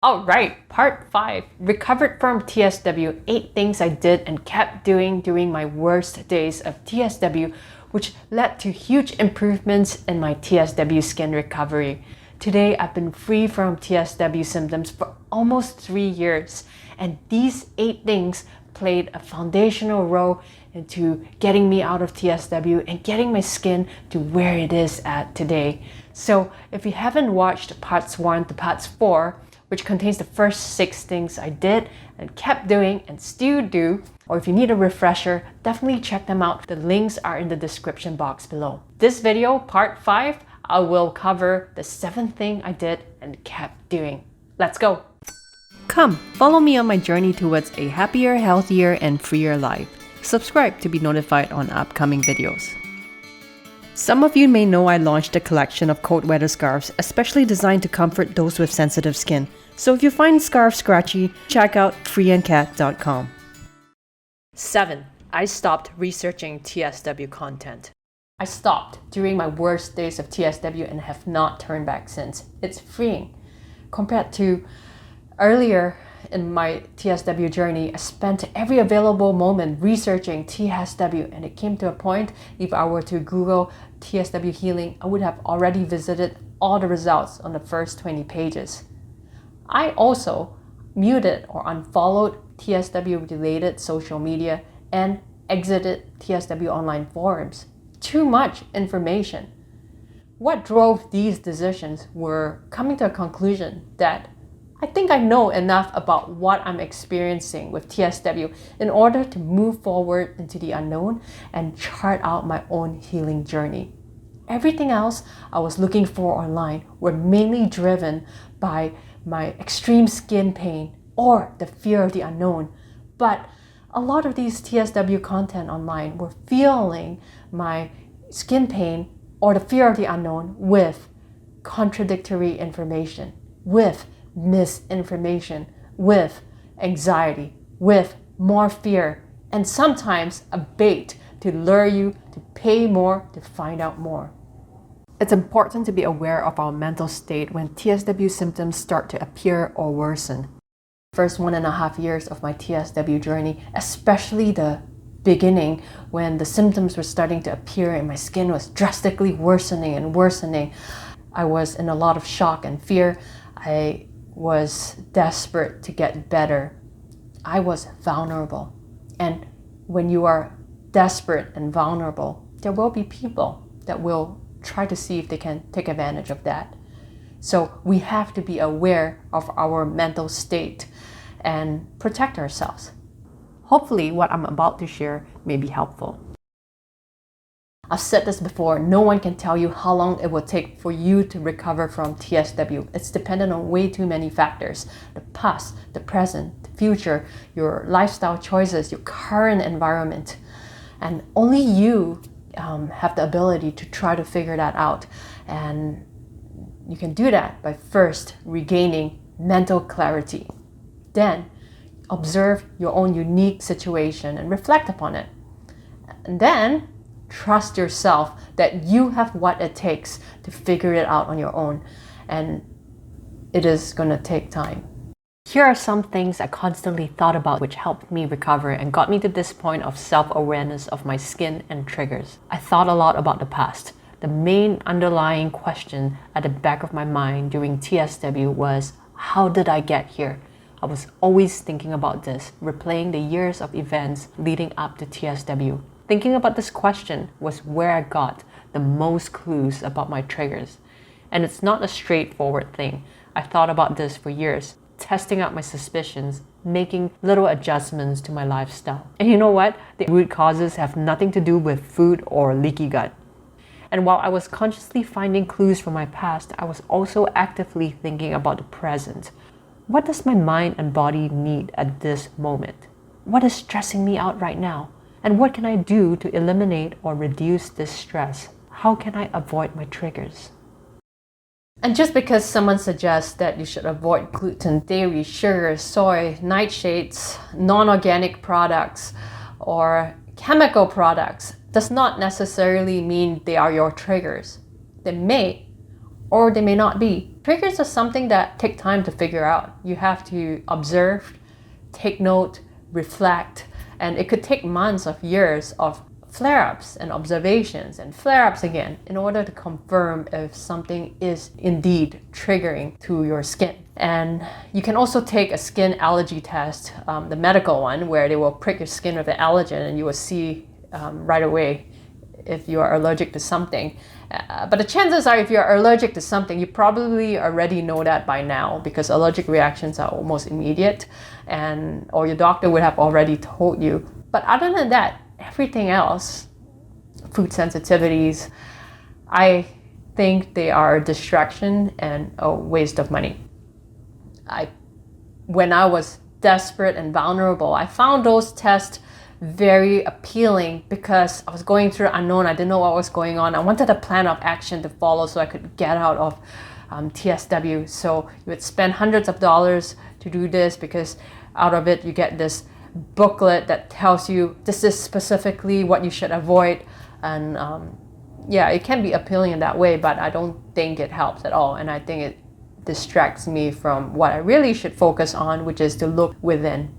Alright, part 5. Recovered from TSW. 8 things I did and kept doing during my worst days of TSW, which led to huge improvements in my TSW skin recovery. Today, I've been free from TSW symptoms for almost 3 years, and these 8 things played a foundational role into getting me out of TSW and getting my skin to where it is at today. So if you haven't watched parts 1 to parts 4, which contains the first 6 things I did and kept doing and still do, or if you need a refresher, definitely check them out. The links are in the description box below. This video, part 5, I will cover the 7th thing I did and kept doing. Let's go! Come, follow me on my journey towards a happier, healthier, and freer life. Subscribe to be notified on upcoming videos. Some of you may know I launched a collection of cold weather scarves, especially designed to comfort those with sensitive skin. So if you find scarves scratchy, check out freendcat.com. 7. I stopped researching TSW content. I stopped during my worst days of TSW and have not turned back since. It's freeing. Compared to earlier in my TSW journey, I spent every available moment researching TSW, and it came to a point, if I were to Google TSW healing, I would have already visited all the results on the first 20 pages. I also muted or unfollowed TSW related social media and exited TSW online forums. Too much information. What drove these decisions were coming to a conclusion that I think I know enough about what I'm experiencing with TSW in order to move forward into the unknown and chart out my own healing journey. Everything else I was looking for online were mainly driven by my extreme skin pain or the fear of the unknown. But a lot of these TSW content online were fueling my skin pain or the fear of the unknown with contradictory information, with misinformation, with anxiety, with more fear, and sometimes a bait to lure you to pay more to find out more. It's important to be aware of our mental state when TSW symptoms start to appear or worsen. First 1.5 years of my TSW journey, especially the beginning when the symptoms were starting to appear and my skin was drastically worsening and worsening, I was in a lot of shock and fear. I was desperate to get better. I was vulnerable. And when you are desperate and vulnerable, there will be people that will try to see if they can take advantage of that. So we have to be aware of our mental state and protect ourselves. Hopefully what I'm about to share may be helpful. I've said this before, no one can tell you how long it will take for you to recover from TSW. It's dependent on way too many factors. The past, the present, the future, your lifestyle choices, your current environment. And only you have the ability to try to figure that out. And you can do that by first regaining mental clarity. Then observe your own unique situation and reflect upon it. And then trust yourself that you have what it takes to figure it out on your own, and it is going to take time. Here are some things I constantly thought about which helped me recover and got me to this point of self-awareness of my skin and triggers. I thought a lot about the past. The main underlying question at the back of my mind during TSW was, how did I get here? I was always thinking about this, replaying the years of events leading up to TSW. Thinking about this question was where I got the most clues about my triggers. And it's not a straightforward thing. I thought about this for years, testing out my suspicions, making little adjustments to my lifestyle. And you know what? The root causes have nothing to do with food or leaky gut. And while I was consciously finding clues from my past, I was also actively thinking about the present. What does my mind and body need at this moment? What is stressing me out right now? And what can I do to eliminate or reduce this stress? How can I avoid my triggers? And just because someone suggests that you should avoid gluten, dairy, sugar, soy, nightshades, non-organic products, or chemical products does not necessarily mean they are your triggers. They may, or they may not be. Triggers are something that take time to figure out. You have to observe, take note, reflect, and it could take months of years of flare-ups and observations and flare-ups again in order to confirm if something is indeed triggering to your skin. And you can also take a skin allergy test, the medical one, where they will prick your skin with an allergen and you will see right away if you are allergic to something. But the chances are if you're allergic to something, you probably already know that by now because allergic reactions are almost immediate or your doctor would have already told you. But other than that, everything else, food sensitivities, I think they are a distraction and a waste of money. When I was desperate and vulnerable, I found those tests very appealing because I was going through the unknown. I didn't know what was going on. I wanted a plan of action to follow so I could get out of TSW. So you would spend hundreds of dollars to do this because out of it you get this booklet that tells you this is specifically what you should avoid. And yeah, it can be appealing in that way, but I don't think it helps at all. And I think it distracts me from what I really should focus on, which is to look within.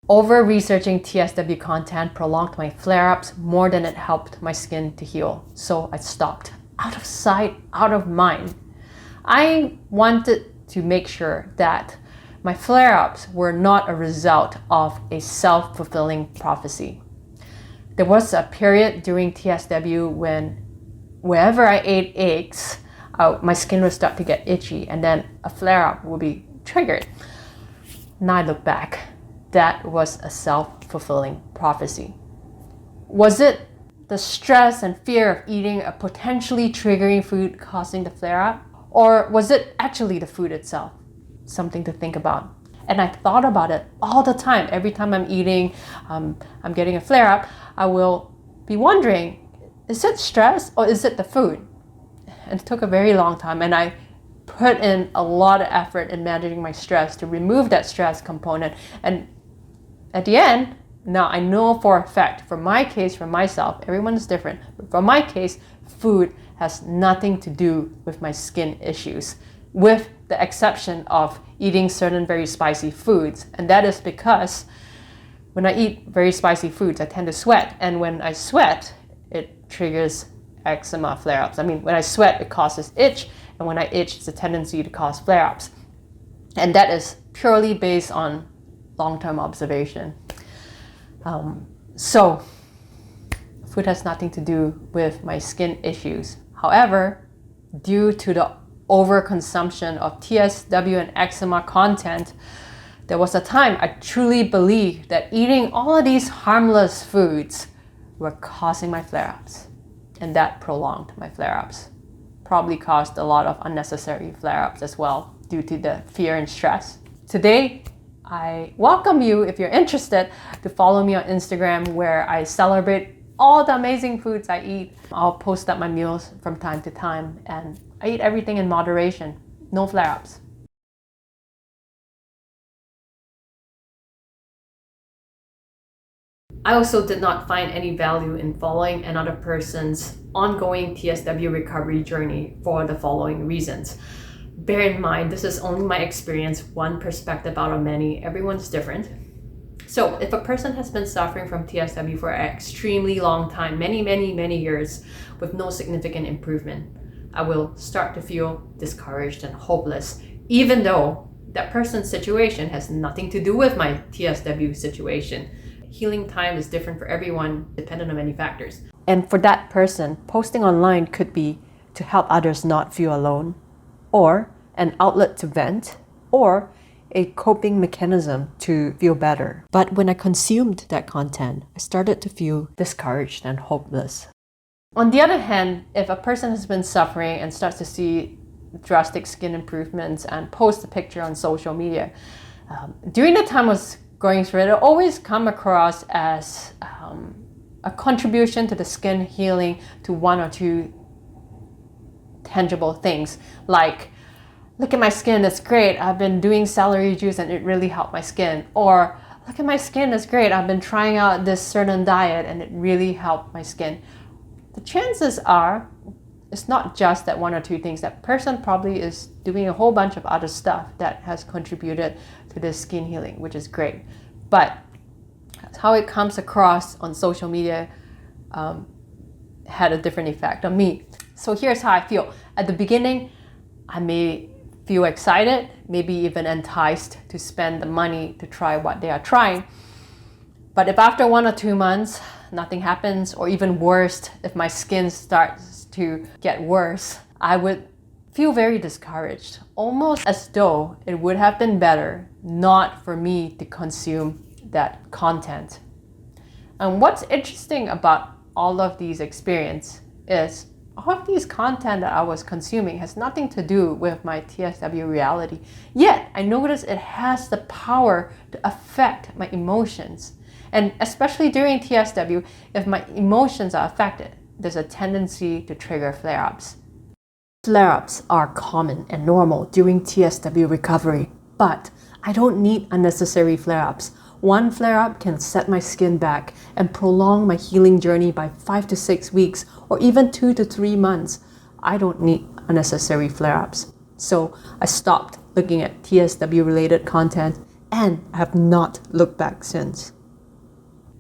Over-researching TSW content prolonged my flare-ups more than it helped my skin to heal. So I stopped. Out of sight, out of mind. I wanted to make sure that my flare-ups were not a result of a self-fulfilling prophecy. There was a period during TSW when wherever I ate eggs, my skin would start to get itchy and then a flare-up would be triggered. Now I look back. That was a self-fulfilling prophecy. Was it the stress and fear of eating a potentially triggering food causing the flare-up? Or was it actually the food itself? Something to think about. And I thought about it all the time. Every time I'm eating, I'm getting a flare-up, I will be wondering, is it stress or is it the food? And it took a very long time, and I put in a lot of effort in managing my stress to remove that stress component. And at the end, now I know for a fact, for my case, for myself, everyone is different, but for my case, food has nothing to do with my skin issues, with the exception of eating certain very spicy foods. And that is because when I eat very spicy foods, I tend to sweat. And when I sweat, it triggers eczema flare-ups. I mean, when I sweat, it causes itch. And when I itch, it's a tendency to cause flare-ups. And that is purely based on long-term observation. So food has nothing to do with my skin issues. However, due to the overconsumption of TSW and eczema content, there was a time I truly believed that eating all of these harmless foods were causing my flare-ups. And that prolonged my flare-ups. Probably caused a lot of unnecessary flare-ups as well due to the fear and stress. Today, I welcome you, if you're interested, to follow me on Instagram where I celebrate all the amazing foods I eat. I'll post up my meals from time to time, and I eat everything in moderation. No flare-ups. I also did not find any value in following another person's ongoing TSW recovery journey for the following reasons. Bear in mind, this is only my experience, one perspective out of many. Everyone's different. So if a person has been suffering from TSW for an extremely long time, many years, with no significant improvement, I will start to feel discouraged and hopeless, even though that person's situation has nothing to do with my TSW situation. Healing time is different for everyone, dependent on many factors. And for that person, posting online could be to help others not feel alone, or an outlet to vent, or a coping mechanism to feel better. But when I consumed that content, I started to feel discouraged and hopeless. On the other hand, if a person has been suffering and starts to see drastic skin improvements and post a picture on social media, during the time I was going through it, it always come across as a contribution to the skin healing to one or two tangible things, like, look at my skin, it's great, I've been doing celery juice and it really helped my skin. Or, look at my skin, it's great, I've been trying out this certain diet and it really helped my skin. The chances are it's not just that one or two things. That person probably is doing a whole bunch of other stuff that has contributed to this skin healing, which is great. But how it comes across on social media had a different effect on me. So here's how I feel. At the beginning, I may feel excited, maybe even enticed to spend the money to try what they are trying. But if after 1 or 2 months, nothing happens, or even worse, if my skin starts to get worse, I would feel very discouraged, almost as though it would have been better not for me to consume that content. And what's interesting about all of these experiences is all of these content that I was consuming has nothing to do with my TSW reality. Yet, I notice it has the power to affect my emotions. And especially during TSW, if my emotions are affected, there's a tendency to trigger flare-ups. Flare-ups are common and normal during TSW recovery, but I don't need unnecessary flare-ups. One flare-up can set my skin back and prolong my healing journey by 5 to 6 weeks or even 2 to 3 months. I don't need unnecessary flare-ups. So I stopped looking at TSW-related content and I have not looked back since.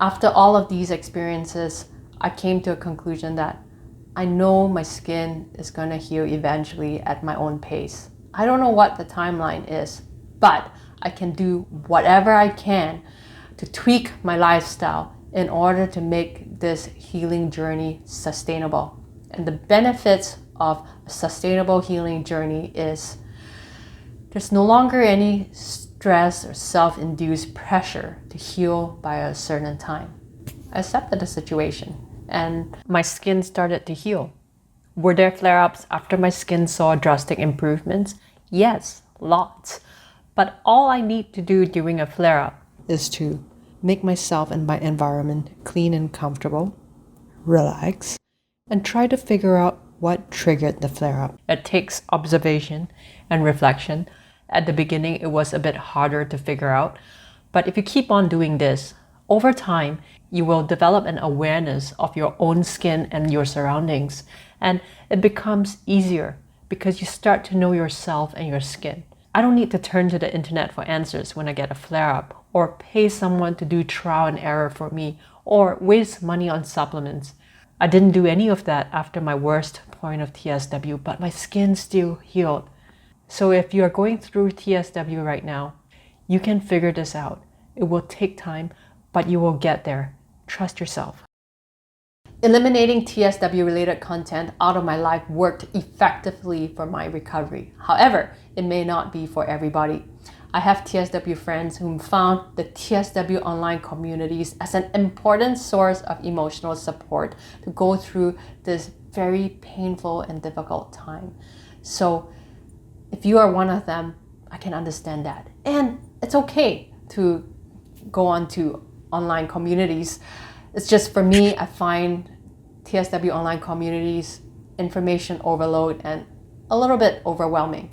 After all of these experiences, I came to a conclusion that I know my skin is going to heal eventually at my own pace. I don't know what the timeline is, but I can do whatever I can to tweak my lifestyle in order to make this healing journey sustainable. And the benefits of a sustainable healing journey is there's no longer any stress or self-induced pressure to heal by a certain time. I accepted the situation and my skin started to heal. Were there flare-ups after my skin saw drastic improvements? Yes, lots. But all I need to do during a flare-up is to make myself and my environment clean and comfortable, relax, and try to figure out what triggered the flare-up. It takes observation and reflection. At the beginning, it was a bit harder to figure out. But if you keep on doing this, over time, you will develop an awareness of your own skin and your surroundings. And it becomes easier because you start to know yourself and your skin. I don't need to turn to the internet for answers when I get a flare-up, or pay someone to do trial and error for me, or waste money on supplements. I didn't do any of that after my worst point of TSW, but my skin still healed. So if you are going through TSW right now, you can figure this out. It will take time, but you will get there. Trust yourself. Eliminating TSW-related content out of my life worked effectively for my recovery. However, it may not be for everybody. I have TSW friends who found the TSW online communities as an important source of emotional support to go through this very painful and difficult time. So if you are one of them, I can understand that. And it's okay to go on to online communities. It's just for me, I find TSW online communities information overload and a little bit overwhelming.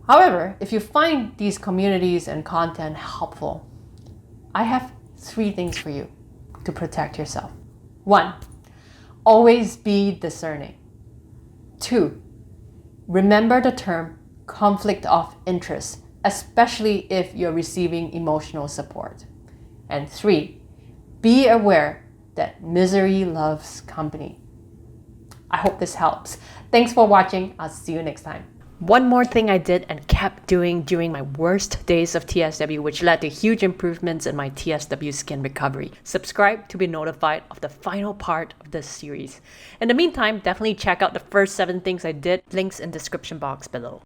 However, if you find these communities and content helpful, I have 3 things for you to protect yourself. 1, always be discerning. 2, remember the term conflict of interest, especially if you're receiving emotional support. And 3, be aware that misery loves company. I hope this helps. Thanks for watching. I'll see you next time. One more thing I did and kept doing during my worst days of TSW, which led to huge improvements in my TSW skin recovery. Subscribe to be notified of the final part of this series. In the meantime, definitely check out the first 7 things I did. Links in the description box below.